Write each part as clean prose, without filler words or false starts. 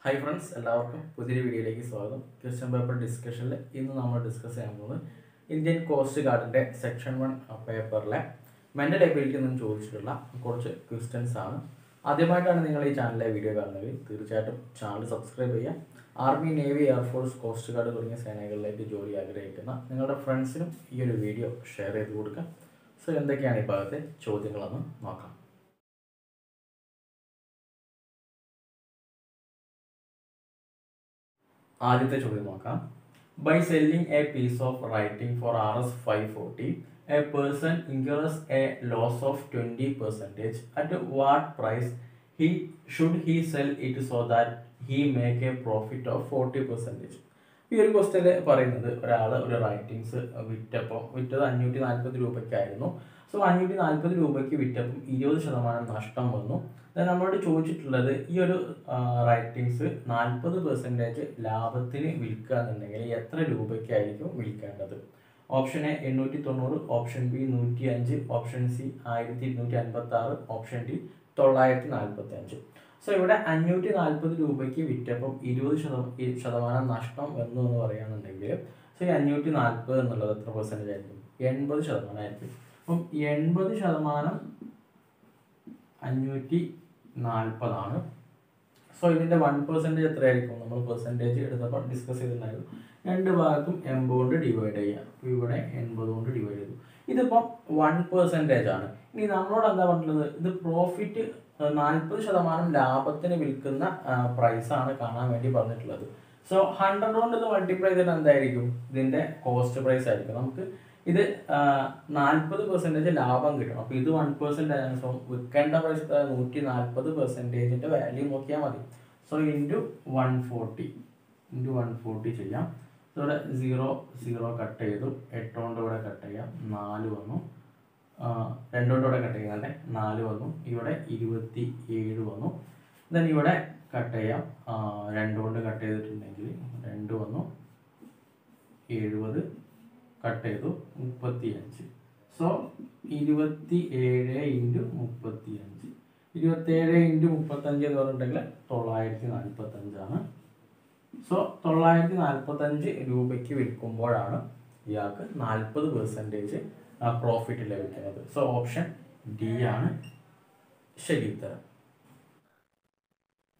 Hi friends, എല്ലാവർക്കും പുതിയൊരു വീഡിയോയിലേക്ക് സ്വാഗതം. ക്വസ്റ്റ്യൻ പേപ്പർ ഡിസ്കഷനിൽ ഇന്ന് നമ്മൾ ഡിസ്കസ് ചെയ്യാൻ പോകുന്നത് ഇന്ത്യൻ കോസ്റ്റ് ഗാർഡിൻ്റെ സെക്ഷൻ 1 പേപ്പറിലെ മെൻ്റൽ എബിലിറ്റി നിന്ന് ചോദിച്ചിട്ടുള്ള കുറച്ച് ക്വസ്റ്റ്യൻസ് ആണ്. ആദ്യമായിട്ടാണ് നിങ്ങൾ ഈ ചാനലിലെ വീഡിയോ കാണുന്നത്, തീർച്ചയായിട്ടും ചാനൽ സബ്സ്ക്രൈബ് ചെയ്യുക. Army, navy, air force, coast guard തുടങ്ങിയ സേനകളിലേക്ക് ജോലി ആഗ്രഹിക്കുന്ന നിങ്ങളുടെ ഫ്രണ്ട്സിനും ഈ ഒരു വീഡിയോ ഷെയർ ചെയ്ത് കൊടുക്കുക. സോ എന്തൊക്കെയാണ് ഈ ഭാഗത്തെ ചോദ്യങ്ങളെന്ന് നോക്കാം. ആദ്യത്തെ ചോദ്യം നോക്കാം. By selling a piece of writing for RS 540 a person incurs a loss of 20%. At what price he sell it so that he make a profit of 40%. ഈ ഒരു ക്വസ്റ്റ്യനിൽ പറയുന്നത് ഒരാൾ ഒരു റൈറ്റിങ്സ് വിറ്റത് 540 രൂപയ്ക്കായിരുന്നു. സോ 540 രൂപയ്ക്ക് വിറ്റപ്പം 20% നഷ്ടം വന്നു. നമ്മളോട് ചോദിച്ചിട്ടുള്ളത് ഈ ഒരു റൈറ്റിങ്സ് 40% ലാഭത്തിന് വിൽക്കുക എന്നുണ്ടെങ്കിൽ എത്ര രൂപയ്ക്കായിരിക്കും വിൽക്കേണ്ടത്? Option A 890, option B 105, option C 1256, option D 945. So ഇവിടെ 540 രൂപയ്ക്ക് വിറ്റപ്പം 20% നഷ്ടം വന്നു എന്ന് പറയുകയാണെന്നുണ്ടെങ്കിൽ സോ ഈ 540 എന്നുള്ളത് എത്ര പെർസെൻറ്റേജ് ആയിരിക്കും? 80% ആയിരിക്കും. അപ്പം 80% 540 സോ ഇതിൻ്റെ 1% എത്രയായിരിക്കും? നമ്മൾ പെർസെൻറ്റേജ് എടുത്തപ്പോൾ ഡിസ്കസ് ചെയ്തിട്ടുണ്ടായിരുന്നു. രണ്ട് ഭാഗത്തും 80 കൊണ്ട് ഡിവൈഡ് ചെയ്യുക. അപ്പോൾ ഇവിടെ 80 കൊണ്ട് ഡിവൈഡ് ചെയ്തു. ഇതിപ്പം 1% ആണ്. ഇനി നമ്മളോട് എന്താ പറഞ്ഞിട്ടുള്ളത്? ഇത് പ്രോഫിറ്റ് 40% ലാഭത്തിന് വിൽക്കുന്ന പ്രൈസാണ് കാണാൻ വേണ്ടി പറഞ്ഞിട്ടുള്ളത്. സോ 100 കൊണ്ട് ഇത് മൾട്ടിപ്ലൈ ചെയ്തിട്ട് എന്തായിരിക്കും? ഇതിൻ്റെ കോസ്റ്റ് പ്രൈസ് ആയിരിക്കും. നമുക്ക് ഇത് 40% ലാഭം കിട്ടണം. അപ്പോൾ ഇത് 1% ആണ്. സോ വിൽക്കേണ്ട പ്രൈസ് 140%ൻ്റെ വാല്യൂ നോക്കിയാൽ മതി. സോ ഇൻറ്റു 140 ചെയ്യാം. ഇവിടെ 0 കട്ട് ചെയ്തു, 8 കൊണ്ട് ഇവിടെ കട്ട് ചെയ്യാം, 4 വന്നു, 2 കൊണ്ട് ഇവിടെ കട്ട് ചെയ്യാം, 4 വന്നു, ഇവിടെ 27 വന്നു. ദെൻ ഇവിടെ കട്ട് ചെയ്യാം, 2 കൊണ്ട് കട്ട് ചെയ്തിട്ടുണ്ടെങ്കിൽ 2 വന്നു, 70 കട്ട് ചെയ്തു, 35. സോ 27 ഇൻറ്റു 35, 27 ഇൻറ്റു 35 എന്ന് പറഞ്ഞിട്ടുണ്ടെങ്കിൽ 945 സോ 945 രൂപയ്ക്ക് വിൽക്കുമ്പോഴാണ് ഇയാൾക്ക് 40% പ്രോഫിറ്റ് ലഭിക്കുന്നത്. സോ ഓപ്ഷൻ ഡി ആണ് ശരി ഉത്തരം.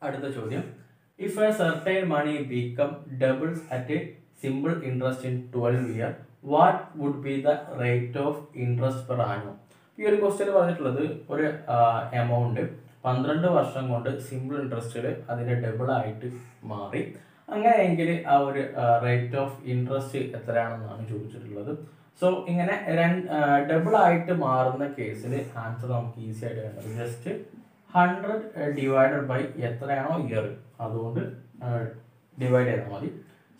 അടുത്ത ചോദ്യം. If a certain money become doubles at a simple interest in 12 year, what would be the rate of interest per annum? ഈ ഒരു ക്വസ്റ്റ്യൻ പറഞ്ഞിട്ടുള്ളത് ഒരു എമൗണ്ട് 12 വർഷം കൊണ്ട് സിമ്പിൾ ഇൻട്രസ്റ്റിൽ അതിൻ്റെ ഡബിൾ ആയിട്ട് മാറി. അങ്ങനെയെങ്കിൽ ആ ഒരു റേറ്റ് ഓഫ് ഇൻട്രസ്റ്റ് എത്രയാണെന്നാണ് ചോദിച്ചിട്ടുള്ളത്. സോ ഇങ്ങനെ ഡബിൾ ആയിട്ട് മാറുന്ന കേസിൽ ആൻസർ നമുക്ക് ഈസി ആയിട്ട് വേണ്ടത് ജസ്റ്റ് 100 ഡിവൈഡഡ് ബൈ എത്രയാണോ ഇയർ അതുകൊണ്ട് ഡിവൈഡ് ചെയ്താൽ മതി.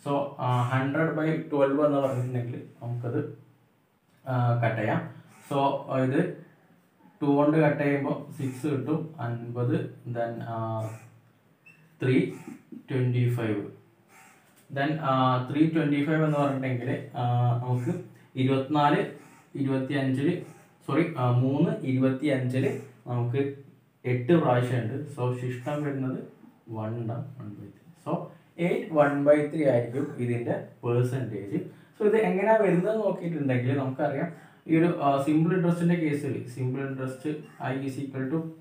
സോ 100/12 എന്ന് പറഞ്ഞിട്ടുണ്ടെങ്കിൽ നമുക്കത് കട്ട് ചെയ്യാം. സോ ഇത് 2 കൊണ്ട് കട്ട് ചെയ്യുമ്പോൾ 6 കിട്ടും, 50, ദെൻ 325, ദെൻ 325 എന്ന് പറഞ്ഞിട്ടുണ്ടെങ്കിൽ നമുക്ക് 3 നമുക്ക് 8 പ്രാവശ്യമുണ്ട്. സോ ശിഷ്ടം വരുന്നത് 1/3. സോ 1/3 ആയിരിക്കും ഇതിൻ്റെ പെർസെൻറ്റേജ്. സോ ഇത് എങ്ങനെയാണ് വരുന്നത് നോക്കിയിട്ടുണ്ടെങ്കിൽ നമുക്കറിയാം ഈ ഒരു സിമ്പിൾ ഇൻട്രസ്റ്റിൻ്റെ കേസിൽ സിമ്പിൾ ഇൻട്രസ്റ്റ് I =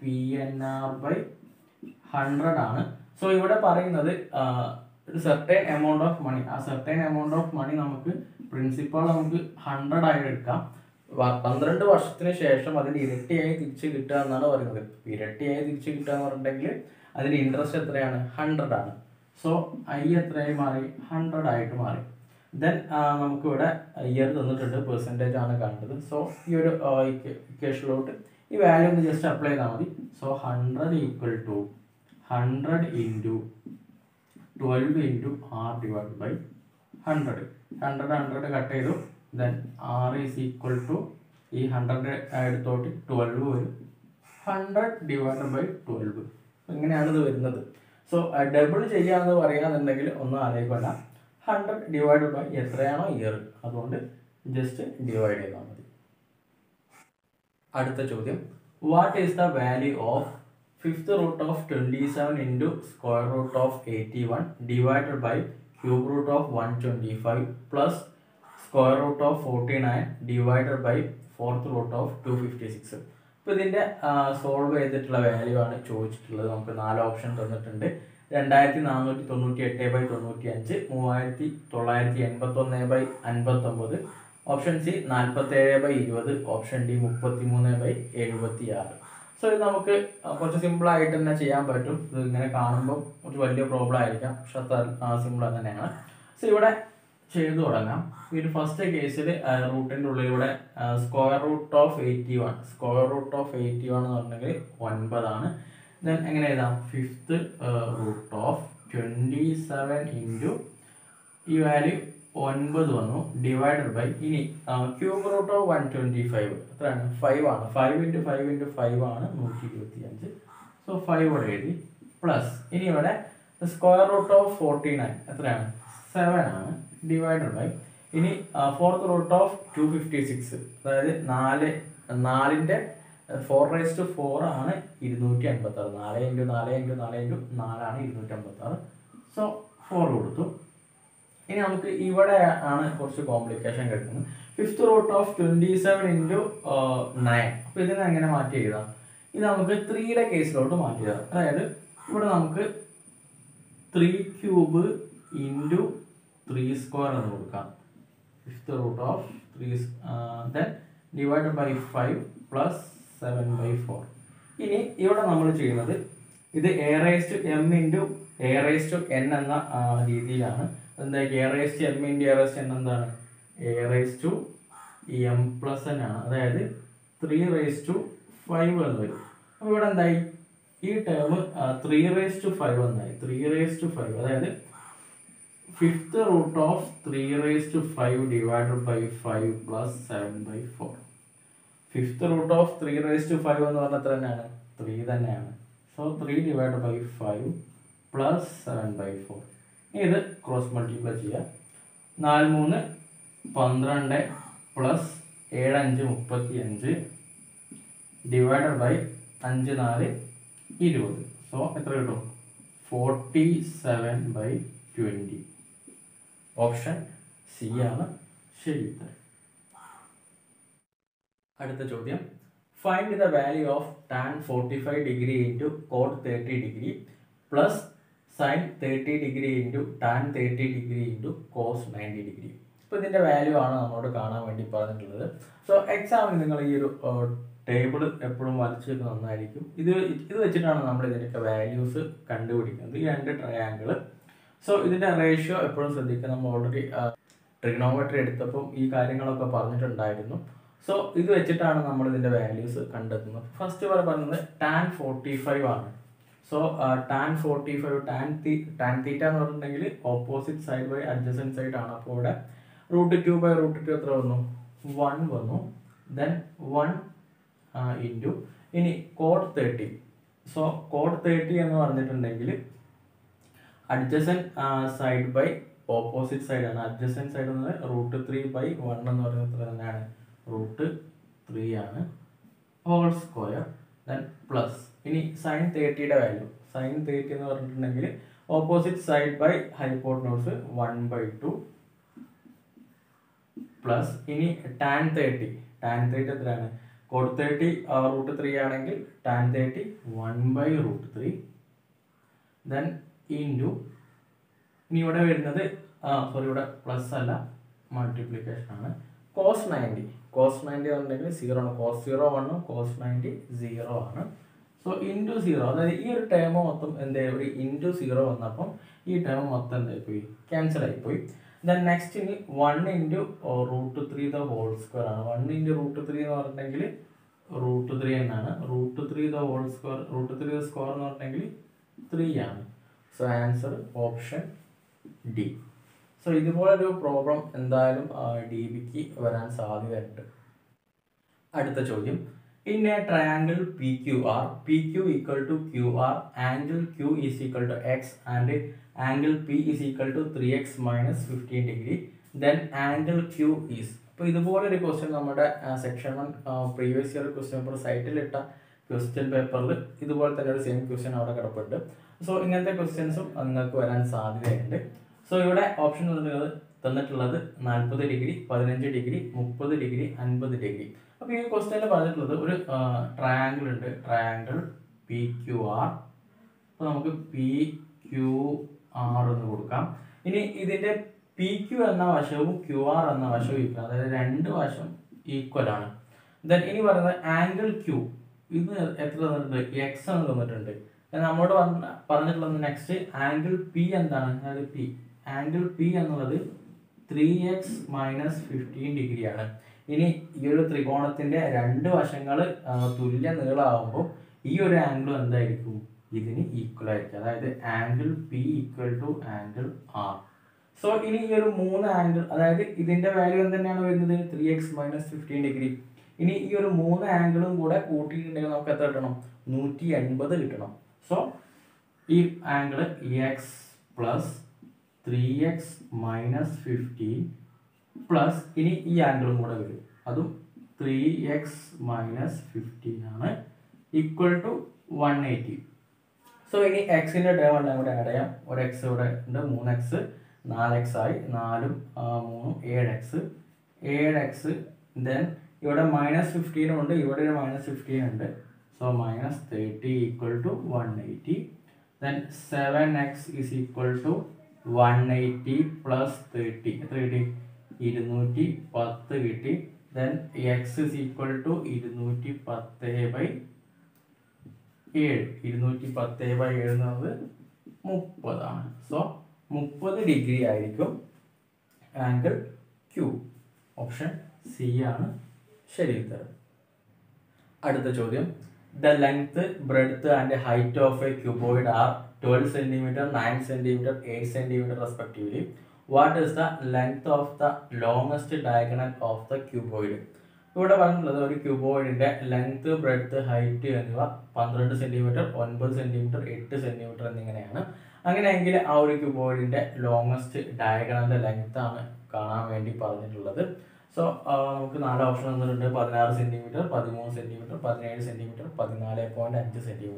PNR/100 ആണ്. സോ ഇവിടെ പറയുന്നത് ഒരു സർട്ടൈൻ എമൗണ്ട് ഓഫ് മണി, ആ സർട്ടൈൻ എമൗണ്ട് ഓഫ് മണി നമുക്ക് പ്രിൻസിപ്പൾ നമുക്ക് 100 ആയിട്ട് എടുക്കാം. 12 വർഷത്തിന് ശേഷം അതിന് ഇരട്ടിയായി തിരിച്ച് കിട്ടുക എന്നാണ് പറയുന്നത്. ഇരട്ടിയായി തിരിച്ച് കിട്ടുക എന്ന് പറഞ്ഞിട്ടുണ്ടെങ്കിൽ അതിന് ഇൻട്രസ്റ്റ് എത്രയാണ്? 100 ആണ്. സോ I എത്രയായി മാറി? 100 ആയിട്ട് മാറി. ദെൻ നമുക്കിവിടെ ഇയർ തന്നിട്ടുണ്ട്, പെർസെൻറ്റേജ് ആണ് കാണുന്നത്. സോ ഈ ഒരു ഇക്വേഷനിലോട്ട് ഈ വാല്യൂ ഒന്ന് ജസ്റ്റ് അപ്ലൈ ചെയ്താൽ മതി. So 100 = 100 into 12 into R divide by 100. 100 cut ചെയ്തു. ദെൻ R = ഈ 100 എടുത്തോട്ട് 12 വരും, 100 ഡിവൈഡ് ബൈ 12. ഇങ്ങനെയാണ് ഇത് വരുന്നത്. സോ ഡബിൾ ചെയ്യാമെന്ന് പറയുകയാണെന്നുണ്ടെങ്കിൽ ഒന്നും ആലോചിക്കണ്ട, 100 ഡിവൈഡ് ബൈ എത്രയാണോ ഇയർ അതുകൊണ്ട് ജസ്റ്റ് ഡിവൈഡ് ചെയ്താൽ മതി. അടുത്ത ചോദ്യം. What is the value of fifth root of 27 into square root of 81 divided by cube root of 125 plus square root of 49 divided by fourth root of 256. ഇപ്പോൾ ഇതിൻ്റെ solve ചെയ്തിട്ടുള്ള value ആണ് ചോദിച്ചിട്ടുള്ളത്. നമുക്ക് 4 ഓപ്ഷൻ തന്നിട്ടുണ്ട്. 2498/95, 3981/59, option C 47/20, option D 33/76. So ഇത് നമുക്ക് കുറച്ച് സിമ്പിളായിട്ട് തന്നെ ചെയ്യാൻ പറ്റും. ഇത് ഇങ്ങനെ കാണുമ്പോൾ കുറച്ച് വലിയ പ്രോബ്ലം ആയിരിക്കാം, പക്ഷെ സിമ്പിൾ തന്നെയാണ്. സോ ഇവിടെ ചെയ്തു തുടങ്ങാം. ഇത് ഫസ്റ്റ് കേസിൽ റൂട്ടിൻ്റെ ഉള്ളിൽ ഇവിടെ സ്ക്വയർ റൂട്ട് ഓഫ് 81 എന്ന് പറഞ്ഞെങ്കിൽ 9 ആണ്. ദെൻ എങ്ങനെ എഴുതാം? ഫിഫ്ത്ത് റൂട്ട് ഓഫ് 27 ഇൻറ്റു ഈ വാല്യൂ 9 വന്നു ഡിവൈഡഡ് ബൈ ഇനി ക്യൂബ് റൂട്ട് ഓഫ് 125 എത്രയാണ്? 5 ആണ്. 5 × 5 × 5 ആണ് 125. സോ 5 ഇവിടെ എഴുതി പ്ലസ് ഇനി ഇവിടെ സ്ക്വയർ റൂട്ട് ഓഫ് 49 എത്രയാണ്? 7 ആണ് ഡിവൈഡഡ് ബൈ ഇനി ഫോർത്ത് റൂട്ട് ഓഫ് 256 അതായത് 4ൻ്റെ 4⁴ ആണ് 256. 4 × 4 × 4 × 4 ആണ് 256. സോ 4 കൊടുത്തു. ഇനി നമുക്ക് ഇവിടെ ആണ് കുറച്ച് കോംപ്ലിക്കേഷൻ കിട്ടുന്നത്. Fifth root of 27 into 9. അപ്പോൾ ഇതിനെ എങ്ങനെ മാറ്റി എഴുതാം? ഇത് നമുക്ക് 3യുടെ കേസിലോട്ട് മാറ്റി എഴുതാം. അതായത് ഇവിടെ നമുക്ക് 3³ ഇൻറ്റു 3² എന്ന് കൊടുക്കാം. Fifth root of 3 then divide by 5 plus 7/4. ഇനി ഇവിടെ നമ്മൾ ചെയ്യുന്നത് ഇത് a⁻m × a⁻n എന്ന രീതിയിലാണ്. എന്താ a⁻m × a⁻n എന്താണ്? a⁻m+n ആണ്. അതായത് 3⁵5 എന്ന് വരും. അപ്പോൾ ഇവിടെ എന്തായി? ഈ ടേം 3⁵5 എന്നായി. 3⁵5 അതായത് fifth root of 3⁵5 divided by 5 plus 7/4. Fifth root of 3⁵5 എന്ന് പറഞ്ഞാൽ എത്ര തന്നെയാണ്? 3 തന്നെയാണ്. So 3 divide by 5 plus 7/4. ഇത് ക്രോസ് മൾട്ടിപ്ലൈ ചെയ്യാം. 4 3 12 പ്ലസ് 7 5 35 ഡിവൈഡഡ് ബൈ 5 4 20. സോ എത്ര കിട്ടും? 47/20. ഓപ്ഷൻ സി ആണ് ശരി ഉത്തരം. അടുത്ത ചോദ്യം, find the value of tan 45 degree into cot 30 degree plus sin 30 degree into tan 30 degree into cos 90 degree. ഇപ്പോൾ ഇതിൻ്റെ വാല്യൂ ആണ് നമ്മളോട് കാണാൻ വേണ്ടി പറഞ്ഞിട്ടുള്ളത്. സോ എക്സാമിന് നിങ്ങൾ ഈ ഒരു ടേബിൾ എപ്പോഴും വരച്ച് നന്നായിരിക്കും. ഇത് വെച്ചിട്ടാണ് നമ്മൾ ഇതിൻ്റെയൊക്കെ വാല്യൂസ് കണ്ടുപിടിക്കുന്നത്. ഈ 2 ട്രയാങ്കിൾ. സോ ഇതിൻ്റെ റേഷ്യോ എപ്പോഴും ശ്രദ്ധിക്കുക. നമ്മൾ ഓൾറെഡി ട്രിഗ്നോമെട്രി എടുത്തപ്പം ഈ കാര്യങ്ങളൊക്കെ പറഞ്ഞിട്ടുണ്ടായിരുന്നു. സോ ഇത് വെച്ചിട്ടാണ് നമ്മൾ ഇതിൻ്റെ വാല്യൂസ് കണ്ടെത്തുന്നത്. ഫസ്റ്റ് പറയുന്നത് tan 45 ആണ്. സോ tan 45 tan തീറ്റ എന്ന് പറഞ്ഞിട്ടുണ്ടെങ്കിൽ opposite side by adjacent side ആണ്. അപ്പോൾ ഇവിടെ √2/√2 എത്ര വന്നു? 1 വന്നു. ദെൻ 1 ഇൻറ്റു ഇനി cot 30. സോ cot 30 എന്ന് പറഞ്ഞിട്ടുണ്ടെങ്കിൽ adjacent side by opposite side ആണ്. അഡ്ജസൻറ്റ് സൈഡ് എന്ന് √3/1 എന്ന് പറയുന്നത് എത്ര തന്നെയാണ്? √3 ആണ് ഹോൾ സ്ക്വയർ. ദെൻ പ്ലസ് ഇനി sin 30യുടെ വാല്യൂ. sin 30 എന്ന് പറഞ്ഞിട്ടുണ്ടെങ്കിൽ opposite side by hypotenuse 1/2 plus ഇനി tan 30 എത്രയാണ്? cot 30 √3 ആണെങ്കിൽ tan 30 1/√3. ദെൻ ഇൻറ്റു ഇനി ഇവിടെ വരുന്നത് ഇവിടെ പ്ലസ് അല്ല മൾട്ടിപ്ലിക്കേഷൻ ആണ്. cos 90 പറഞ്ഞിട്ടുണ്ടെങ്കിൽ 0 ആണ്. cos 0 1 cos 90 0 ആണ്. സോ ഇൻറ്റു 0 അതായത് ഈ ഒരു ടേം മൊത്തം എന്താ ഒരു ഇൻറ്റു 0 വന്നപ്പം ഈ ടേം മൊത്തം എന്തായിപ്പോയി? ക്യാൻസൽ ആയിപ്പോയി. ദെൻ നെക്സ്റ്റ് ഇനി 1 ഇൻറ്റു √3 ദ ഹോൾ സ്ക്വയർ ആണ്. 1 ഇൻറ്റു √3 എന്ന് പറഞ്ഞിട്ടുണ്ടെങ്കിൽ √3 എന്നാണ്. √3 the whole square √3 the square എന്ന് പറഞ്ഞിട്ടുണ്ടെങ്കിൽ 3 ആണ്. So answer option D. So ഇതുപോലൊരു പ്രോബ്ലം എന്തായാലും DBക്ക് വരാൻ സാധ്യതയുണ്ട്. അടുത്ത ചോദ്യം, in a triangle PQR, PQ equal to QR, angle Q is equal to X and angle P is equal to 3x minus 15 degree, then angle Q is. അപ്പോൾ ഇതുപോലൊരു question നമ്മുടെ section 1 previous year question paper സൈറ്റിലിട്ട question പേപ്പറിൽ ഇതുപോലെ തന്നെ ഒരു same question അവിടെ കിടപ്പുണ്ട്. സോ ഇങ്ങനത്തെ ക്വസ്റ്റ്യൻസും നിങ്ങൾക്ക് വരാൻ സാധ്യതയുണ്ട്. സോ ഇവിടെ ഓപ്ഷൻ തന്നിട്ടുള്ളത് 40 ഡിഗ്രി, 15 ഡിഗ്രി, 30 ഡിഗ്രി, 50 ഡിഗ്രി. അപ്പോൾ ഈ ക്വസ്റ്റ്യനിൽ പറഞ്ഞിട്ടുള്ളത് ഒരു ട്രയാങ്കിൾ ഉണ്ട്, ട്രയാങ്കിൾ PQR. അപ്പോൾ നമുക്ക് PQR എന്ന് കൊടുക്കാം. ഇനി ഇതിന്റെ PQ എന്ന വശവും QR എന്ന വശവും ഈക്വൽ, അതായത് രണ്ട് വശം ഈക്വൽ ആണ്. ദെൻ ഇനി പറയുന്നത് ആംഗിൾ Q, ഇത് എത്ര തന്നിട്ടുണ്ട്? X എന്ന് തന്നിട്ടുണ്ട്. നമ്മളോട് പറഞ്ഞിട്ടുള്ളത് നെക്സ്റ്റ് ആംഗിൾ P എന്താണ്? അതായത് P ആംഗിൾ P എന്നുള്ളത് 3x മൈനസ് 15 ഡിഗ്രി ആണ്. ഇനി ഈ ഒരു ത്രികോണത്തിന്റെ രണ്ട് വശങ്ങൾ തുല്യ നീളമാകുമ്പോൾ ഈ ഒരു ആംഗിൾ എന്തായിരിക്കും? ഇതിന് ഈക്വൽ ആയിരിക്കും. അതായത് angle P equal to angle R. So ഇനി ഈ ഒരു മൂന്ന് ആംഗിൾ, അതായത് ഇതിന്റെ വാല്യൂ എന്ത് വരുന്നത്? 3x minus 15 degree. ഇനി ഈ ഒരു മൂന്ന് ആംഗിളും കൂടെ കൂട്ടിയിട്ടുണ്ടെങ്കിൽ നമുക്ക് എത്ര കിട്ടണം? 180 കിട്ടണം. സോ ഈ angle x plus 3x minus 15 plus ഇനി ഈ ആംഗിളും കൂടെ വരും, അതും 3x മൈനസ് 15 ആണ്, ഈക്വൽ ടു 180. സോ ഇനി എക്സിന്റെ ടേം എല്ലാം കൂടെ ആഡ് ചെയ്യാം. ഒരു എക്സ് ഇവിടെ ഉണ്ട്, 3x 4x ആയി, 4ഉം 3ഉം 7x. ദെൻ ഇവിടെ മൈനസ് 15 ഉണ്ട്, ഇവിടെ ഒരു മൈനസ് 15 ഉണ്ട്. So minus 30 equal to 180. Then 7x is equal to 180 plus 30 എത്ര കിട്ടി? 210 കിട്ടി. Then x is equal to 210/7. 210/7 എന്നത് 30 ആണ്. സോ 30 ഡിഗ്രി ആയിരിക്കും ആംഗിൾ Q. ഓപ്ഷൻ സി ആണ് ശരി ഉത്തരം. അടുത്ത ചോദ്യം, the length, breadth and height of a cuboid are 12 cm, 9 cm, 8 cm respectively. What is the length of the longest diagonal of the cuboid? ഇവിടെ പറഞ്ഞിട്ടുള്ളത് ഒരു ക്യൂബോയിഡിന്റെ ലെങ്ത്, ബ്രെഡ്ത്ത്, ഹൈറ്റ് എന്നിവ 12 cm, 9 cm, 8 cm എന്നിങ്ങനെയാണ്. അങ്ങനെയെങ്കിൽ ആ ഒരു ക്യൂബോയിഡിന്റെ ലോങ്ങസ്റ്റ് ഡയഗണലിന്റെ ലെങ്ത് ആണ് കാണാൻ വേണ്ടി പറഞ്ഞിട്ടുള്ളത്. സോ നമുക്ക് 4 ഓപ്ഷൻ തന്നിട്ടുണ്ട്: 16 cm, 13 cm, 17 cm, 14.5 cm.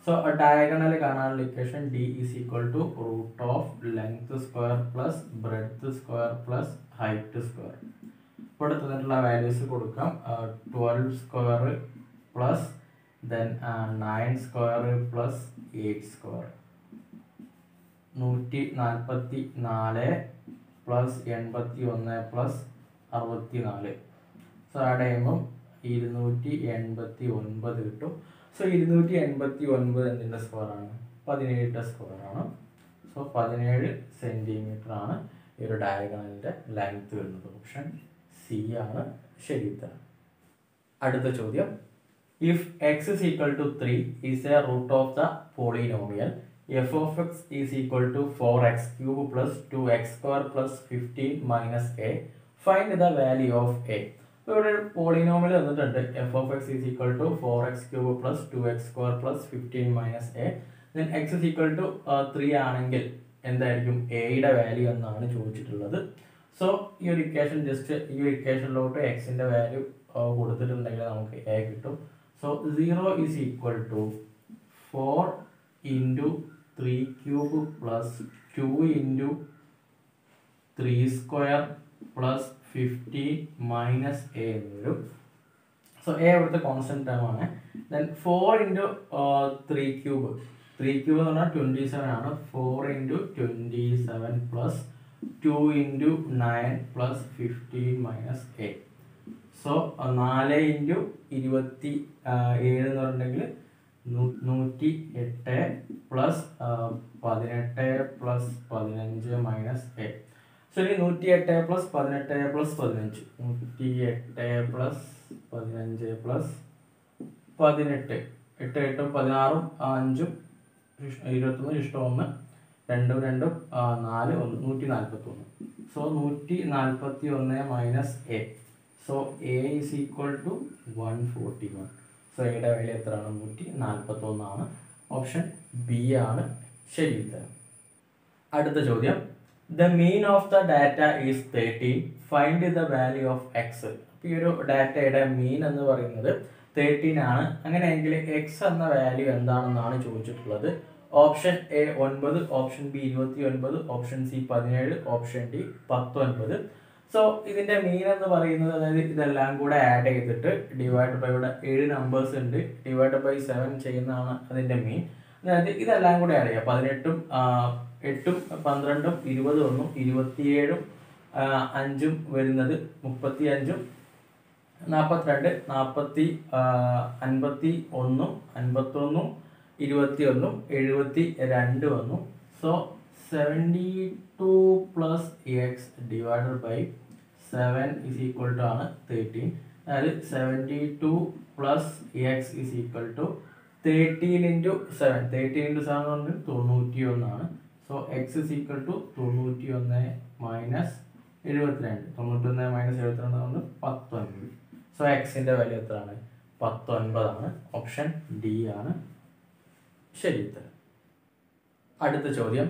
So diagonal കാണാനുള്ള equation D is equal to root of length square plus breadth square plus height square. ഇവിടെ തന്നിട്ടുള്ള വാല്യൂസ് കൊടുക്കാം. 12 square plus then 9 square plus 8 square 144 plus 81 plus 64. So add ചെയ്യുമ്പം 289 കിട്ടും. So 289 എന്തിൻ്റെ square ആണ്? 17 square ആണ്. So 17 centimetre ആണ് ഈ ഒരു ഡയഗണലിന്റെ ലെങ്ത് വരുന്നത്. ഓപ്ഷൻ സി ആണ് ശരി ഉത്തരം. അടുത്ത ചോദ്യം, if x is equal to 3 is a root of the polynomial f of x is equal to 4x cube plus 2x square plus 15 minus a, find the value of a. ഇവിടെ polynomial തന്നിട്ടുണ്ട്. f of x is equal to 4x cube plus 2x square plus 15 minus a. then x is equal to 3 ആണെങ്കിൽ എന്തായിരിക്കും എയുടെ value എന്നാണ് ചോദിച്ചിട്ടുള്ളത്. So ഈ ഒരു equation just ഈ ഒരു ഇക്വേഷനിലോട്ട് എക്സിന്റെ വാല്യൂ കൊടുത്തിട്ടുണ്ടെങ്കിൽ നമുക്ക് എ കിട്ടും. So 0 is equal to 4 into 3 cube plus 2 into 3 square plus 50 minus a എന്ന് വരും. സോ എ ഇവിടുത്തെ കോൺസ്റ്റന്റ് ടേം ആണ്. ദെൻ 4 into 3 cube എന്ന് പറഞ്ഞാൽ 27 ആണ്. 4 into 27 plus 2 into 9 plus 15 minus a. So 4 into 27 എന്ന് പറഞ്ഞിട്ടുണ്ടെങ്കിൽ 108 plus 18 plus 15 minus a. So ഇനി 108 പ്ലസ് 18 പ്ലസ് 15, 108 പ്ലസ് 15 പ്ലസ് 18, 8 8 16 5 21 ഇഷ്ടം 1 2 2 4 141. So 141 minus a. So a is equal to 141. So എയുടെ value എത്രയാണ്? 141 ആണ്. ഓപ്ഷൻ ബി ആണ് ശരി ഉത്തരം. അടുത്ത ചോദ്യം, the mean of the data is 13, find the value of X. ഈ ഒരു ഡാറ്റയുടെ മീൻ എന്ന് പറയുന്നത് 13 ആണ്. അങ്ങനെയെങ്കിൽ എക്സ് എന്ന വാല്യൂ എന്താണെന്നാണ് ചോദിച്ചിട്ടുള്ളത്. Option A 9, option B 29, option C 17, option D 19. So ഇതിന്റെ മീൻ എന്ന് പറയുന്നത്, അതായത് ഇതെല്ലാം കൂടെ ആഡ് ചെയ്തിട്ട് ഡിവൈഡ് ബൈ, ഇവിടെ 7 നമ്പേഴ്സ് ഉണ്ട്, ഡിവൈഡ് ബൈ 7 ചെയ്യുന്നതാണ് അതിന്റെ മീൻ. അതായത് ഇതെല്ലാം കൂടെ ആഡ് ചെയ്യുക. 18ഉം 8ഉം 12ഉം 21ഉം 27ഉം 5ഉം വരുന്നത് 35ഉം 42, 51ഉം 51ഉം 21ഉം 72 വന്നു. So 72 plus x divided by 7 is equal to ആണ് 13. അതായത് 72 plus x is equal to 13 into 7. 13 into 7 കൊണ്ട് 91 ആണ്. So x is equal to 91 minus 72. 91 minus 72 കൊണ്ട് 19. സോ എക്സിന്റെ വാല്യൂ എത്രയാണ്? 19 ആണ്. ഓപ്ഷൻ ഡി ആണ് ശരി ഉത്തരം. അടുത്ത ചോദ്യം,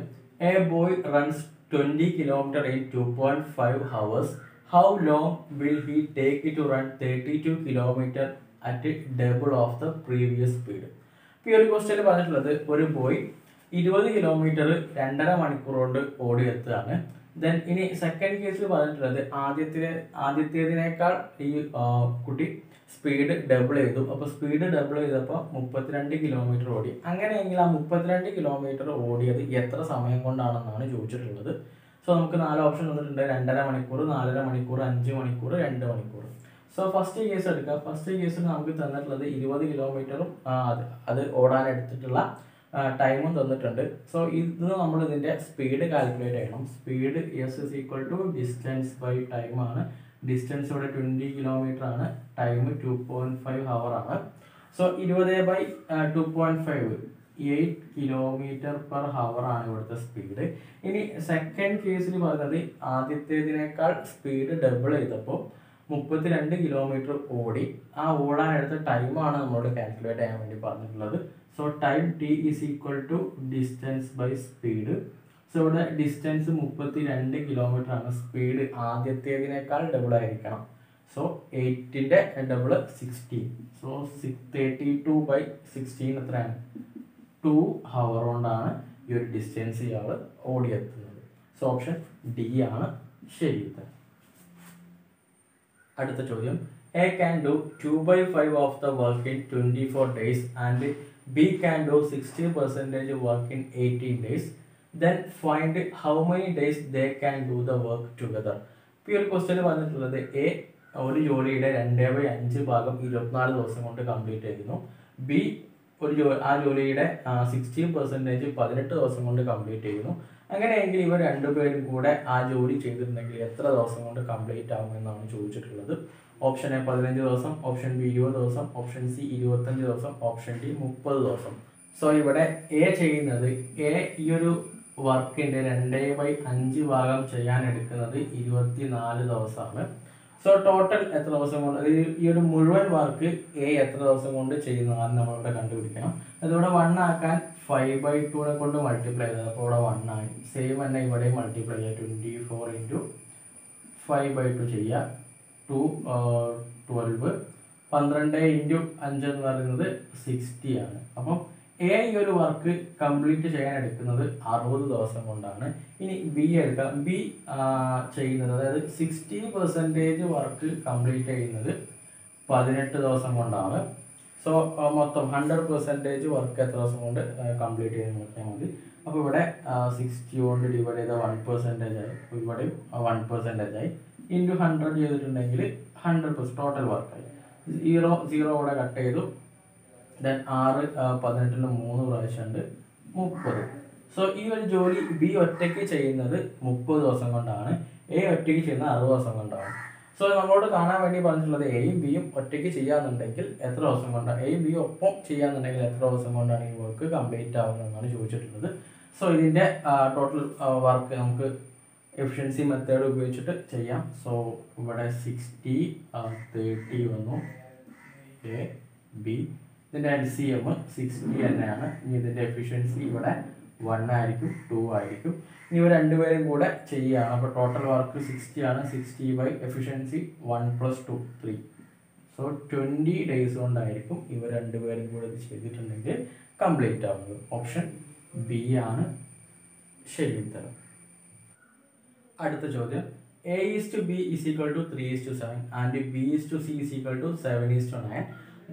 a boy runs 20 kilometre in 2.5 hours. How long will he take to run 32 kilometre at double of the previous speed? ഈ ഒരു ക്വസ്റ്റ്യൻ പറഞ്ഞിട്ടുള്ളത്, ഒരു ബോയ് 20 കിലോമീറ്റർ 2.5 മണിക്കൂർ കൊണ്ട് ഓടിയെത്തുകയാണ്. ദെൻ ഇനി സെക്കൻഡ് കേസിൽ പറഞ്ഞിട്ടുള്ളത്, ആദ്യത്തേതിനേക്കാൾ ഈ കുട്ടി സ്പീഡ് ഡബിൾ ചെയ്തു. അപ്പോൾ സ്പീഡ് ഡബിൾ ചെയ്തപ്പോൾ 32 കിലോമീറ്റർ ഓടി. അങ്ങനെയെങ്കിൽ ആ 32 കിലോമീറ്റർ ഓടിയത് എത്ര സമയം കൊണ്ടാണെന്നാണ് ചോദിച്ചിട്ടുള്ളത്. സോ നമുക്ക് 4 ഓപ്ഷൻ തന്നിട്ടുണ്ട്. 2.5 മണിക്കൂർ, 4.5 മണിക്കൂർ, 5 മണിക്കൂർ, 2 മണിക്കൂർ. സോ ഫസ്റ്റ് കേസ് എടുക്കാം. ഫസ്റ്റ് കേസിൽ നമുക്ക് തന്നിട്ടുള്ളത് 20 കിലോമീറ്ററും അത് ഓടാൻ എടുത്തിട്ടുള്ള ടൈമും തന്നിട്ടുണ്ട്. സോ ഇത് നമ്മൾ ഇതിന്റെ സ്പീഡ് കാൽക്കുലേറ്റ് ചെയ്യണം. Speed S is equal to distance by time ആണ്. ഡിസ്റ്റൻസ് ഇവിടെ 20 കിലോമീറ്റർ ആണ്, ടൈം 2.5 അവർ ആണ്. സോ 20/2.5 8 കിലോമീറ്റർ പെർ ഹവർ ആണ് ഇവിടുത്തെ സ്പീഡ്. ഇനി സെക്കൻഡ് കേസിൽ പറഞ്ഞത്, ആദ്യത്തേതിനേക്കാൾ സ്പീഡ് ഡബിൾ ചെയ്തപ്പോൾ 32 കിലോമീറ്റർ ഓടി. ആ ഓടാൻ എടുത്ത ടൈമാണ് നമ്മളോട് കാൽക്കുലേറ്റ് ചെയ്യാൻ വേണ്ടി പറഞ്ഞിട്ടുള്ളത്. So time T is equal to distance by speed. So ഇവിടെ ഡിസ്റ്റൻസ് 32 കിലോമീറ്റർ ആണ്, സ്പീഡ് ആദ്യത്തേതിനേക്കാൾ ഡബിൾ ആയിരിക്കണം. സോ 8ന്റെ ഡബിൾ 16. സോ 32/16 എത്രയാണ്? 2 ഹവർ കൊണ്ടാണ് ഈ ഒരു ഡിസ്റ്റൻസ് ഇയാൾ ഓടിയെത്തുന്നത്. സോ ഓപ്ഷൻ ഡി ആണ് ശരി. അടുത്ത ചോദ്യം, A can do 2/5 of the work in 24 days and B can do 60% work in 18 days. Then find how many days they can do the work together. ഈ ഒരു ക്വസ്റ്റ്യൻ പറഞ്ഞിട്ടുള്ളത്, A ഒരു ജോലിയുടെ 2/5 ഭാഗം 24 ദിവസം കൊണ്ട് കംപ്ലീറ്റ് ചെയ്യുന്നു. ബി ആ ജോലിയുടെ 60% 18 ദിവസം കൊണ്ട് കംപ്ലീറ്റ് ചെയ്യുന്നു. അങ്ങനെയെങ്കിൽ ഇവർ രണ്ടുപേരും കൂടെ ആ ജോലി ചെയ്തിട്ടുണ്ടെങ്കിൽ എത്ര ദിവസം കൊണ്ട് കംപ്ലീറ്റ് ആകുമെന്നാണ് ചോദിച്ചിട്ടുള്ളത്. ഓപ്ഷൻ എ 15 ദിവസം, ഓപ്ഷൻ ബി 20 ദിവസം, ഓപ്ഷൻ സി 25 ദിവസം, ഓപ്ഷൻ ഡി 30 ദിവസം. സോ ഇവിടെ എ ചെയ്യുന്നത്, എ ഈ ഒരു വർക്കിന്റെ 2/5 ഭാഗം ചെയ്യാൻ എടുക്കുന്നത് 24 ദിവസമാണ്. സോ ടോട്ടൽ എത്ര ദിവസം കൊണ്ട്, ഈ ഒരു മുഴുവൻ വർക്ക് എ എത്ര ദിവസം കൊണ്ട് ചെയ്യുന്നതാണ് നമ്മളിവിടെ കണ്ടുപിടിക്കണം. അതിവിടെ 1 ആക്കാൻ 5/2 കൊണ്ട് മൾട്ടിപ്ലൈ ചെയ്തത്, അപ്പോൾ ഇവിടെ 1 ആയി. സെയിം തന്നെ ഇവിടെ മൾട്ടിപ്ലൈ ചെയ്യുക, 24 × 5/2 ചെയ്യുക, 12. 12 × 5 എന്ന് പറയുന്നത് 60 ആണ്. അപ്പം എ ഈ ഒരു വർക്ക് കംപ്ലീറ്റ് ചെയ്യാൻ എടുക്കുന്നത് 60 ദിവസം കൊണ്ടാണ്. ഇനി ബി എടുക്കാം. ബി ചെയ്യുന്നത്, അതായത് 60% വർക്ക് കംപ്ലീറ്റ് ചെയ്യുന്നത് 18 ദിവസം കൊണ്ടാണ്. സോ മൊത്തം 100% വർക്ക് എത്ര ദിവസം കൊണ്ട് കംപ്ലീറ്റ് ചെയ്ത് നോക്കിയാൽ മതി. അപ്പോൾ ഇവിടെ 60 കൊണ്ട് ഡിവൈഡ് ചെയ്ത 1% ആയി, ഇവിടെയും 1% ആയി. ഇൻറ്റു 100 ചെയ്തിട്ടുണ്ടെങ്കിൽ 100% ടോട്ടൽ വർക്കായി. 0 ഇവിടെ കട്ട് ചെയ്തു. ദെൻ 6 18 3 പ്രാവശ്യം ഉണ്ട്, 30. സോ ഈ ഒരു ജോലി ബി ഒറ്റയ്ക്ക് ചെയ്യുന്നത് 30 ദിവസം കൊണ്ടാണ്, എ ഒറ്റയ്ക്ക് ചെയ്യുന്നത് 60 ദിവസം കൊണ്ടാണ്. സോ നമ്മളോട് കാണാൻ വേണ്ടി പറഞ്ഞിട്ടുള്ളത്, എയും ബിയും ഒറ്റയ്ക്ക് ചെയ്യാന്നുണ്ടെങ്കിൽ എത്ര ദിവസം കൊണ്ടാണ്, എയും ബിയും ഒപ്പം ചെയ്യാന്നുണ്ടെങ്കിൽ എത്ര ദിവസം കൊണ്ടാണ് ഈ വർക്ക് കംപ്ലീറ്റ് ആവുന്നതെന്നാണ് ചോദിച്ചിട്ടുള്ളത്. സോ ഇതിന്റെ ടോട്ടൽ വർക്ക് നമുക്ക് എഫിഷ്യൻസി മെത്തേഡ് ഉപയോഗിച്ചിട്ട് ചെയ്യാം. സോ ഇവിടെ 60 30 വന്നു, എ ബി. ഇതിന്റെ LCM 60 തന്നെയാണ്. ഇനി ഇതിന്റെ എഫിഷ്യൻസി ഇവിടെ 1 ആയിരിക്കും, 2 ആയിരിക്കും. ഇനി ഇവർ രണ്ടുപേരും കൂടെ ചെയ്യുകയാണ്. അപ്പോൾ ടോട്ടൽ വർക്ക് 60 ആണ്. 60 ബൈ എഫിഷ്യൻസി 1 + 2 3. സോ 20 days കൊണ്ടായിരിക്കും ഇവർ രണ്ടുപേരും കൂടെ ഇത് ചെയ്തിട്ടുണ്ടെങ്കിൽ കംപ്ലീറ്റ് ആവുന്നത്. ഓപ്ഷൻ ബി ആണ് ശരി ഉത്തരം. അടുത്ത ചോദ്യം, A/B is equal to 3:7 and B/C is equal to 7:9.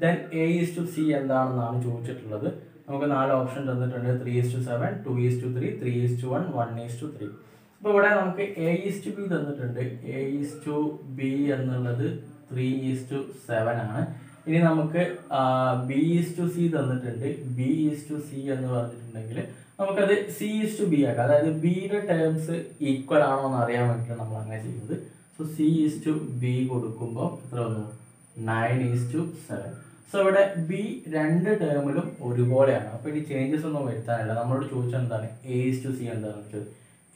Then A/C എന്താണെന്നാണ് ചോദിച്ചിട്ടുള്ളത്. നമുക്ക് 4 ഓപ്ഷൻ തന്നിട്ടുണ്ട്. 3:7, 2:3, 3:1, 1:3. അപ്പോൾ ഇവിടെ നമുക്ക് A/B തന്നിട്ടുണ്ട്. A/B എന്നുള്ളത് 3:7 ആണ്. ഇനി നമുക്ക് B/C തന്നിട്ടുണ്ട്. B/C എന്ന് പറഞ്ഞിട്ടുണ്ടെങ്കിൽ നമുക്കത് C/B ആക്കാം. അതായത് ബിയുടെ ടേംസ് ഈക്വൽ ആണോ എന്ന് അറിയാൻ വേണ്ടിയിട്ടാണ് നമ്മൾ അങ്ങനെ ചെയ്യുന്നത്. സോ C/B കൊടുക്കുമ്പോൾ എത്ര വന്നു? 9:7. സോ ഇവിടെ ബി രണ്ട് ടേമിലും ഒരുപോലെയാണ്. അപ്പോൾ ഇനി ചേഞ്ചസ് ഒന്നും വരുത്താനില്ല. നമ്മളോട് ചോദിച്ചാൽ എന്താണ് A/C എന്താണെന്ന് വെച്ചത്?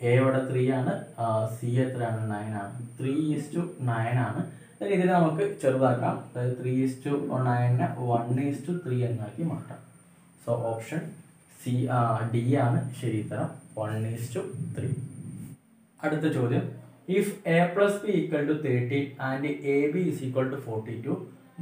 എ ഇവിടെ 3 ആണ്, C എത്രയാണ്? 9 ആണ്. 3:9 ആണ്. ഇതിനെ നമുക്ക് ചെറുതാക്കാം. അതായത് 3:9 1:3 എന്നാക്കി മാറ്റാം. സോ ഓപ്ഷൻ ഡി ആണ് ശരി ഉത്തരം, 1:3. അടുത്ത ചോദ്യം, if A+B equal to 13 and AB is equal to 42,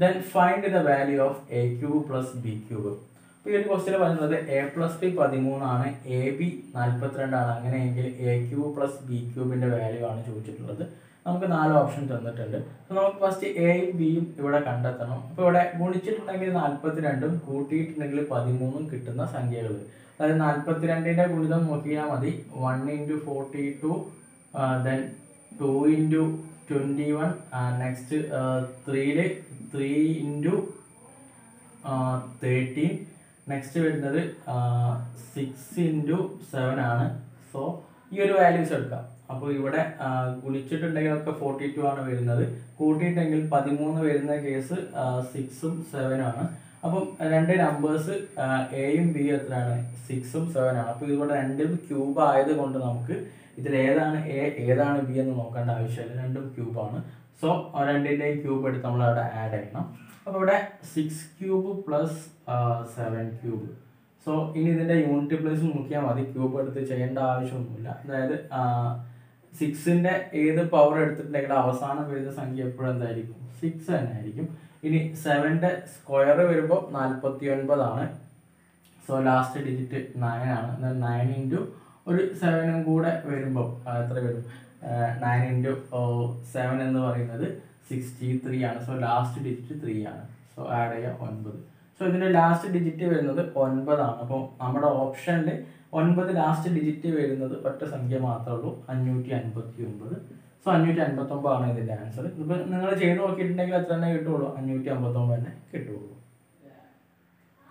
then find the value of A³ plus B³. അപ്പോൾ ഈ ഒരു ക്വസ്റ്റ്യൻ പറയുന്നത് A+B 13 ആണ്, AB 42 ആണ്. അങ്ങനെയെങ്കിൽ A³ plus B³ വാല്യൂ ആണ് ചോദിച്ചിട്ടുള്ളത്. നമുക്ക് 4 ഓപ്ഷൻ തന്നിട്ടുണ്ട്. അപ്പോൾ നമുക്ക് ഫസ്റ്റ് എയും ബിയും ഇവിടെ കണ്ടെത്തണം. അപ്പോൾ ഇവിടെ ഗുണിച്ചിട്ടുണ്ടെങ്കിൽ 42ഉം കൂട്ടിയിട്ടുണ്ടെങ്കിൽ 13ഉം കിട്ടുന്ന സംഖ്യകൾ. അതായത് 42ന്റെ ഗുണിതം നോക്കിയാൽ മതി. 1 × 42, ദെൻ 2 × 21, നെക്സ്റ്റ് 3 × 13, നെക്സ്റ്റ് വരുന്നത് 6 × 7 ആണ്. സോ ഈ ഒരു വാല്യൂസ് എടുക്കാം. അപ്പോൾ ഇവിടെ ഗുണിച്ചിട്ടുണ്ടെങ്കിൽ ഒക്കെ 42 ആണ് വരുന്നത്. കൂട്ടിയിട്ടുണ്ടെങ്കിൽ 13 വരുന്ന കേസ് 6ഉം 7ഉം ആണ്. അപ്പം രണ്ട് നമ്പേഴ്സ് എയും ബി എത്രയാണ്? 6ഉം 7 ആണ്. അപ്പോൾ ഇതിവിടെ രണ്ടും ക്യൂബ് ആയതുകൊണ്ട് നമുക്ക് ഇതിൽ ഏതാണ് എ ഏതാണ് ബി എന്ന് നോക്കേണ്ട ആവശ്യമില്ല. രണ്ടും ക്യൂബാണ്. സോ രണ്ടിൻ്റെയും ക്യൂബ് എടുത്ത് നമ്മൾ അവിടെ ആഡ് ചെയ്യണം. അപ്പോൾ ഇവിടെ 6³ + 7³. സോ ഇനി ഇതിൻ്റെ യൂണിറ്റ് പ്ലേസ് നോക്കിയാൽ മതി. ക്യൂബ് എടുത്ത് ചെയ്യേണ്ട ആവശ്യമൊന്നുമില്ല. അതായത് 6ന്റെ ഏത് പവർ എടുത്തിട്ടുണ്ടെങ്കിൽ അവസാനം വരുന്ന സംഖ്യ എപ്പോഴും എന്തായിരിക്കും? 6 തന്നെ ആയിരിക്കും. ഇനി 7ന്റെ സ്ക്വയർ വരുമ്പോൾ 49 ആണ്. സോ ലാസ്റ്റ് ഡിജിറ്റ് 9 ആണ്. 9 × ഒരു 7ഉം കൂടെ വരുമ്പോൾ എത്ര വരും? 9 × 7 എന്ന് പറയുന്നത് 63 ആണ്. സോ ലാസ്റ്റ് ഡിജിറ്റ് 3 ആണ്. സോ ആഡ് ചെയ്യുക 9. സോ ഇതിൻ്റെ ലാസ്റ്റ് ഡിജിറ്റ് വരുന്നത് 9 ആണ്. അപ്പോൾ നമ്മുടെ ഓപ്ഷനിൽ 9 ലാസ്റ്റ് ഡിജിറ്റ് വരുന്നത് ഒറ്റ സംഖ്യ മാത്രമേ ഉള്ളൂ, 559. സോ 559 ആണ് ഇതിൻ്റെ ആൻസർ. ഇതിപ്പോൾ നിങ്ങൾ ചെയ്ത് നോക്കിയിട്ടുണ്ടെങ്കിൽ എത്ര തന്നെ കിട്ടുള്ളൂ? 559 തന്നെ കിട്ടുള്ളൂ.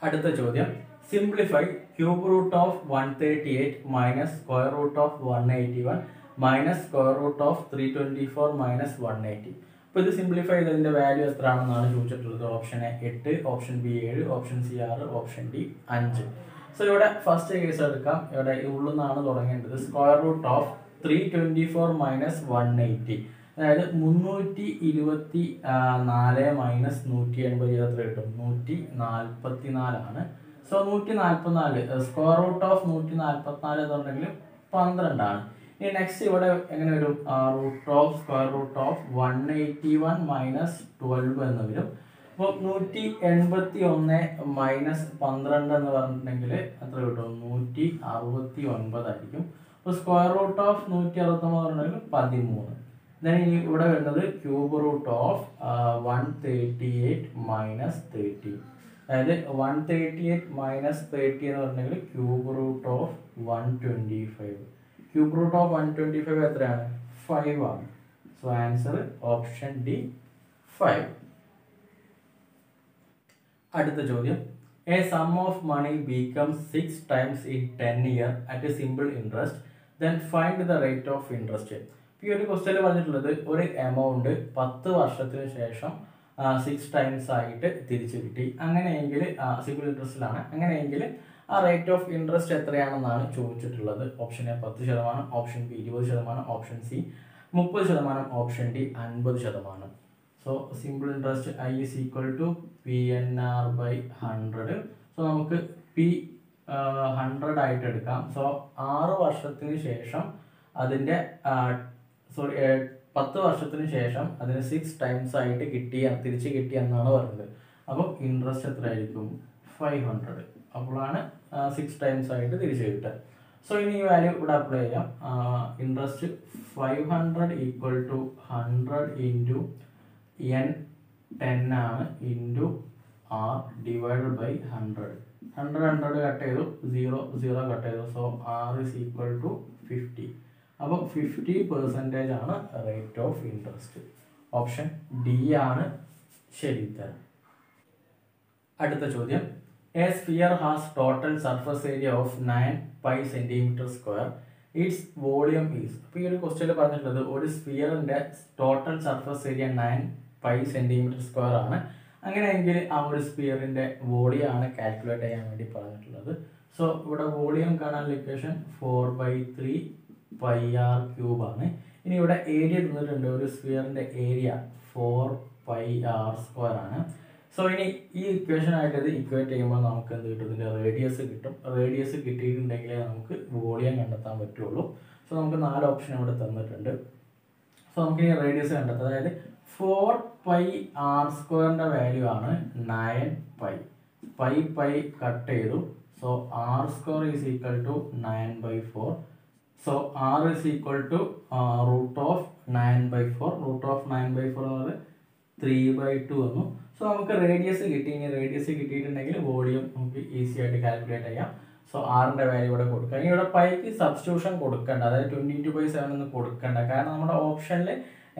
അടുത്ത ചോദ്യം, simplify cube root of 138 minus square root of 181 minus square root of 324 minus 180. അപ്പോൾ ഇത് സിംപ്ലിഫൈ ചെയ്തതിൻ്റെ വാല്യൂ എത്ര ആണെന്നാണ് ചോദിച്ചിട്ടുള്ളത്. Option A 8, option B 7, option C 6, option D 5. So ഇവിടെ ഫസ്റ്റ് കേസ് എടുക്കാം. ഇവിടെ ഉള്ളിൽ നിന്നാണ് തുടങ്ങേണ്ടത്. സ്ക്വയർ റൂട്ട് ഓഫ് 324 മൈനസ് 180, അതായത് 324 മൈനസ് 180 എത്ര കിട്ടും? 144 ആണ്. സോ 144 സ്ക്വയർ റൂട്ട് ഓഫ് 144 എന്ന് പറഞ്ഞെങ്കിൽ 12 ആണ്. ഇനി നെക്സ്റ്റ് ഇവിടെ എങ്ങനെ വരും? Root of square root of 181 minus 12 എന്ന് വരും. അപ്പോൾ 181 മൈനസ് 12 എന്ന് പറഞ്ഞിട്ടുണ്ടെങ്കിൽ എത്ര കിട്ടും? 169 ആയിരിക്കും. അപ്പോൾ സ്ക്വയർ റൂട്ട് ഓഫ് 169 പറഞ്ഞിട്ടുണ്ടെങ്കിൽ 13. ദെൻ ഇനി ഇവിടെ വരുന്നത് ക്യൂബ് റൂട്ട് ഓഫ് 138 മൈനസ് 30, അതായത് 138 മൈനസ് 30 എന്ന് പറഞ്ഞിട്ടുണ്ടെങ്കിൽ cube root of 125. Cube root of 125 എത്രയാണ്? 5 ആണ്. So answer option D 5. അടുത്ത ചോദ്യം, a sum of money becomes 6 times in 10 years at a simple interest, then find the rate of interest. ഈ ഒരു ക്വസ്റ്റ്യനിൽ പറഞ്ഞിട്ടുള്ളത് ഒരു എമൗണ്ട് 10 വർഷത്തിന് ശേഷം 6 times ആയിട്ട് തിരിച്ചു കിട്ടി. അങ്ങനെയെങ്കിൽ സിമ്പിൾ ഇൻട്രസ്റ്റിലാണ്. അങ്ങനെയെങ്കിൽ ആ റേറ്റ് ഓഫ് ഇൻട്രസ്റ്റ് എത്രയാണെന്നാണ് ചോദിച്ചിട്ടുള്ളത്. Option A 10%, option B 20%, option C 30%, option D 50%. So simple interest I is equal to PNR/100. So നമുക്ക് P 100 ആയിട്ട് എടുക്കാം. സോ 6 വർഷത്തിന് ശേഷം അതിൻ്റെ 10 വർഷത്തിന് ശേഷം അതിന് 6 ടൈംസ് ആയിട്ട് തിരിച്ച് കിട്ടിയെന്നാണ് പറയുന്നത്. അപ്പോൾ ഇൻട്രസ്റ്റ് എത്രയായിരിക്കും? 500. അപ്പോഴാണ് 6 ടൈംസ് ആയിട്ട് തിരിച്ച് കിട്ടുക. സോ ഇനി ഈ വാല്യൂ ഇവിടെ അപ്ലൈ ചെയ്യാം. Interest 500 equal to 100 into n 10 ആണ് into r divided by 100. 100 cut ചെയ്തു, 0 കട്ട് ചെയ്തു. So r is equal to 50. അപ്പോൾ 50% ആണ് rate of interest. Option D ആണ് ശരി ഉത്തരം. അടുത്ത ചോദ്യം, a sphere has total surface area of 9 pi cm². Its volume is. അപ്പോൾ ഈ ഒരു ക്വസ്റ്റ്യനിൽ പറഞ്ഞിട്ടുള്ളത് ഒരു സ്ഫിയറിൻ്റെ total surface area 9 pi cm² ആണ്. അങ്ങനെയെങ്കിൽ ആ ഒരു സ്ഫിയറിൻ്റെ വോളിയം ആണ് കാൽക്കുലേറ്റ് ചെയ്യാൻ വേണ്ടി പറഞ്ഞിട്ടുള്ളത്. സോ ഇവിടെ വോളിയം കാണാനുള്ള ഇക്വേഷൻ 4/3 pi r³ ആണ്. ഇനി ഇവിടെ ഏരിയ തന്നിട്ടുണ്ട്. ഒരു സ്ഫിയറിൻ്റെ ഏരിയ 4 pi r² ആണ്. സോ ഇനി ഈ ഇക്വേഷനായിട്ട് ഇത് ഇക്വേറ്റ് ചെയ്യുമ്പോൾ നമുക്ക് എന്ത് കിട്ടും? ഇതിൻ്റെ റേഡിയസ് കിട്ടും. റേഡിയസ് കിട്ടിയിട്ടുണ്ടെങ്കിലേ നമുക്ക് വോളിയം കണ്ടെത്താൻ പറ്റുള്ളൂ. സോ നമുക്ക് 4 ഓപ്ഷൻ ഇവിടെ തന്നിട്ടുണ്ട്. സോ നമുക്ക് ഈ റേഡിയസ് കണ്ടെത്താം. അതായത് 4 pi r² വാല്യൂ ആണ് 9 pi. pi കട്ട് ചെയ്തു. So r² is equal to 9/4. So r is equal to root of 9/4. Root of 9/4 എന്നത് 3/2 വന്നു. സോ നമുക്ക് റേഡിയസ് കിട്ടി. ഇനി റേഡിയസ് കിട്ടിയിട്ടുണ്ടെങ്കിൽ വോളിയം നമുക്ക് ഈസി ആയിട്ട് കാൽക്കുലേറ്റ് ചെയ്യാം. സോ ആറിൻ്റെ വാല്യൂ ഇവിടെ കൊടുക്കുക. ഇനി ഇവിടെ പൈക്ക് സബ്സ്റ്റിറ്റ്യൂഷൻ കൊടുക്കണ്ട, അതായത് 22/7 എന്ന് കൊടുക്കണ്ട. കാരണം നമ്മുടെ ഓപ്ഷനിൽ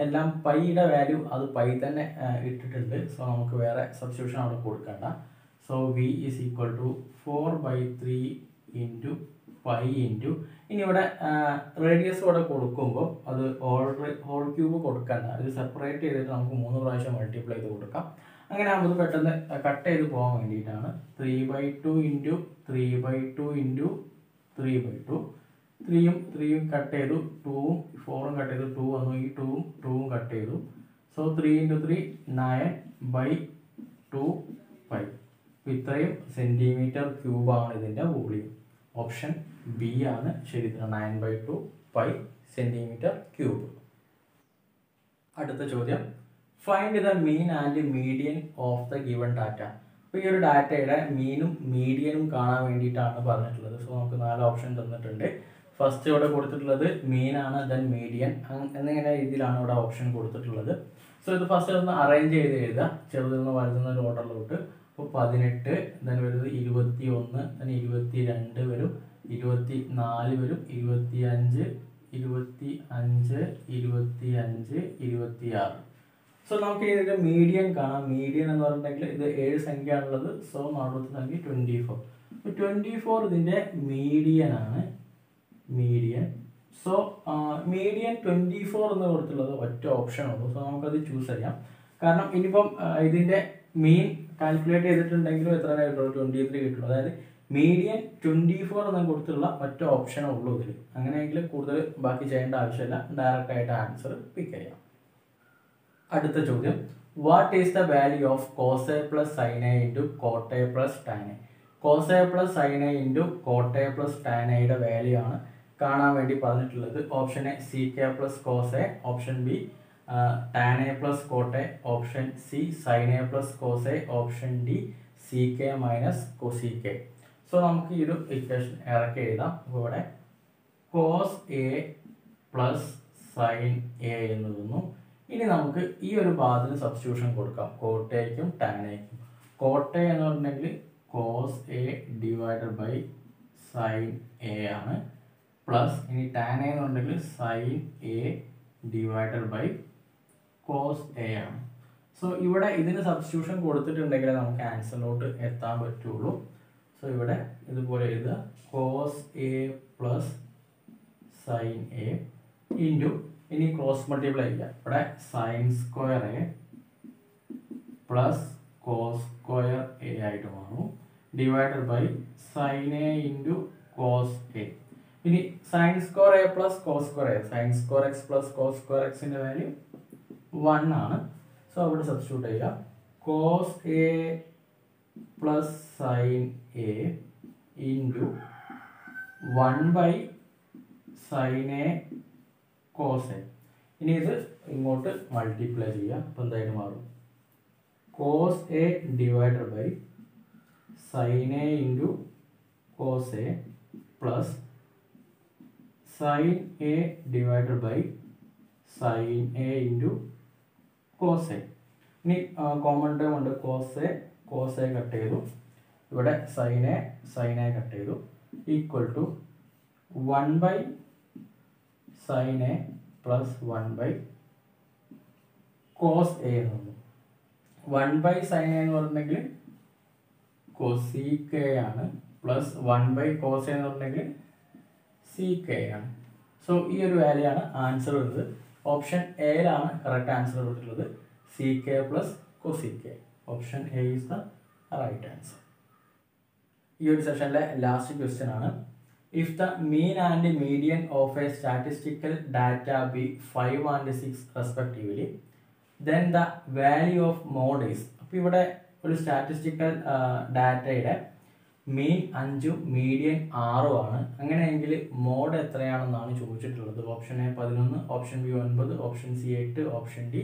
എല്ലാം പൈയുടെ വാല്യൂ അത് പൈ തന്നെ ഇട്ടിട്ടുണ്ട്. സോ നമുക്ക് വേറെ സബ്സ്റ്റിറ്റ്യൂഷൻ അവിടെ കൊടുക്കണ്ട. So V is equal to 4/3 into pi into, ഇനി ഇവിടെ റേഡിയസ് ഇവിടെ കൊടുക്കുമ്പോൾ അത് ഹോൾ ക്യൂബ് കൊടുക്കണ്ട, അത് സെപ്പറേറ്റ് ചെയ്തിട്ട് നമുക്ക് 3 പ്രാവശ്യം മൾട്ടിപ്ലൈ ചെയ്ത് കൊടുക്കാം. അങ്ങനെ ആകുമ്പോൾ പെട്ടെന്ന് കട്ട് ചെയ്ത് പോകാൻ വേണ്ടിയിട്ടാണ്. 3/2 ഇൻറ്റു 3/2 ഇൻറ്റു 3/2. 3യും കട്ട് ചെയ്തു, 2ഉം 4ഉം കട്ട് ചെയ്തു, 2 വന്നു. ഈ 2ഉം കട്ട് ചെയ്തു. So 3 × 3 9/2 pi. ഇത്രയും cm³ ആണ് ഇതിൻ്റെ വോളിയം. ഓപ്ഷൻ ബി ആണ് ശരി. 9/2 പൈ cm³. അടുത്ത ചോദ്യം, find the mean and median of the given data. അപ്പോൾ ഈ ഒരു ഡാറ്റയുടെ മീനും മീഡിയനും കാണാൻ വേണ്ടിയിട്ടാണ് പറഞ്ഞിട്ടുള്ളത്. സോ നമുക്ക് 4 ഓപ്ഷൻ തന്നിട്ടുണ്ട്. ഫസ്റ്റ് ഇവിടെ കൊടുത്തിട്ടുള്ളത് മീനാണ്, ദെൻ മീഡിയൻ എന്നിങ്ങനെ രീതിയിലാണ് ഇവിടെ ഓപ്ഷൻ കൊടുത്തിട്ടുള്ളത്. സോ ഇത് ഫസ്റ്റ് ഒന്ന് അറേഞ്ച് ചെയ്ത് എഴുതുക, ചെറുതിൽ നിന്ന് വലുതുന്ന ഒരു ഓർഡറിലോട്ട്. അപ്പോൾ 18, ദെൻ വരുന്നത് 21, ദെൻ 22 വരും, 24 വരും, 25, 25, 25, 26. സോ നമുക്ക് ഇതിൻ്റെ മീഡിയൻ കാണാം. മീഡിയൻ എന്ന് പറഞ്ഞിട്ടുണ്ടെങ്കിൽ ഇത് 7 സംഖ്യ ആണുള്ളത്. സോ നാളത്തെ സംഖ്യ 24. അപ്പോൾ 24 ഇതിൻ്റെ മീഡിയൻ ആണ്. മീഡിയൻ. സോ മീഡിയൻ 24 എന്ന് കൊടുത്തുള്ളത് ഒറ്റ ഓപ്ഷൻ ഉള്ളൂ. സോ നമുക്കത് ചൂസ് ചെയ്യാം. കാരണം ഇനിയിപ്പം ഇതിൻ്റെ മീൻ കാൽക്കുലേറ്റ് ചെയ്തിട്ടുണ്ടെങ്കിലും എത്ര കിട്ടുള്ളൂ? 23 കിട്ടുള്ളൂ. അതായത് മീഡിയൻ 24 എന്ന് കൊടുത്തുള്ള ഒറ്റ ഓപ്ഷനേ ഉള്ളൂ ഇതിൽ. അങ്ങനെയെങ്കിൽ കൂടുതൽ ബാക്കി ചെയ്യേണ്ട ആവശ്യമില്ല, ഡയറക്റ്റ് ആയിട്ട് ആൻസർ പിക്ക് ചെയ്യാം. അടുത്ത ചോദ്യം, what is the value of cos A plus sin A into cot A plus tan A. cos A plus sin A into cot A plus tan Aയുടെ വാല്യൂ ആണ് കാണാൻ വേണ്ടി പറഞ്ഞിട്ടുള്ളത്. Option A CK plus cos A, option B tan A plus cot A, option C sin A plus cos A, option D CK minus cosec. So നമുക്ക് ഈ ഒരു equation ഇറക്കി എഴുതാം. അപ്പോൾ ഇവിടെ cos A plus sin A എന്ന് തന്നു. ഇനി നമുക്ക് ഈ ഒരു ഭാഗത്തിന് സബ്സ്റ്റിറ്റ്യൂഷൻ കൊടുക്കാം, cot Aക്കും tan Aക്കും. cot A എന്ന് പറഞ്ഞിട്ടുണ്ടെങ്കിൽ cos A divided by sin A ആണ്, പ്ലസ് ഇനി tan A എന്ന് പറഞ്ഞിട്ടുണ്ടെങ്കിൽ sin A divided by cos A ആണ്. സോ ഇവിടെ ഇതിന് സബ്സ്റ്റിറ്റ്യൂഷൻ കൊടുത്തിട്ടുണ്ടെങ്കിൽ നമുക്ക് ആൻസറിലോട്ട് എത്താൻ പറ്റുള്ളൂ. സോ ഇവിടെ ഇതുപോലെ എഴുതുക, cos A plus sin A into, ഇനി ക്രോസ് മൾട്ടിപ്ലൈ ചെയ്യുക. ഇവിടെ sin square A plus cos square A ആയിട്ട് മാറും, divided by sin A into cos A. ഇനി sin square A plus cos square A, sin square X plus cos square Xൻ്റെ value 1 ആണ്. So അവിടെ substitute ചെയ്യുക, cos A plus sin A into 1 by sin A cos A. ഇനി ഇത് ഇങ്ങോട്ട് multiply ചെയ്യുക. അപ്പോൾ എന്തായിട്ട് മാറും? Cos A divided by sine A into cos A plus sine A divided by sine A into cos A. ഇനി common term ഉണ്ട്, cos A cut ചെയ്തു, ഇവിടെ സൈൻ എ കട്ട് ചെയ്തു, equal to 1 by sine A plus 1 by cos A എന്ന് പറഞ്ഞു. 1 by sine A എന്ന് പറഞ്ഞിട്ടുണ്ടെങ്കിൽ cosec A ആണ്, പ്ലസ് 1 ബൈ കോസ് എ എന്ന് പറഞ്ഞിട്ടുണ്ടെങ്കിൽ സീക് എ ആണ്. സോ ഈ ഒരു വാല്യൂ ആണ് ആൻസർ വരുന്നത്. ഓപ്ഷൻ എയിലാണ് കറക്റ്റ് ആൻസർ കൊടുത്തിട്ടുള്ളത്, sec A plus cosec A. Option A is the right answer. ഈ ഒരു സെഷനിലെ ലാസ്റ്റ് ക്വസ്റ്റ്യൻ ആണ്. If the mean and median of a statistical data be 5 and 6 respectively, then the value of mode is. അപ്പോൾ ഇവിടെ ഒരു statistical ഡാറ്റയുടെ മീൻ 5ഉം median 6ഉം ആണ്. അങ്ങനെയെങ്കിൽ മോഡ് എത്രയാണെന്നാണ് ചോദിച്ചിട്ടുള്ളത്. Option A 11, option B 9, option C 8, option D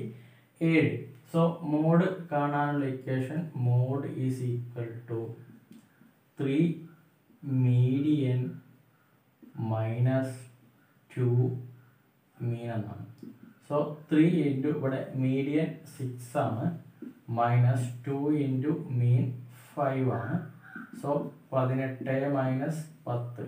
7. So mode കാണാനുള്ള equation mode is equal to 3 median minus 2 mean എന്നാണ്. സോ 3 ഇൻറ്റു ഇവിടെ മീഡിയൻ 6 ആണ്, മൈനസ് 2 ഇൻറ്റു മീൻ 5 ആണ്. So 18 minus 10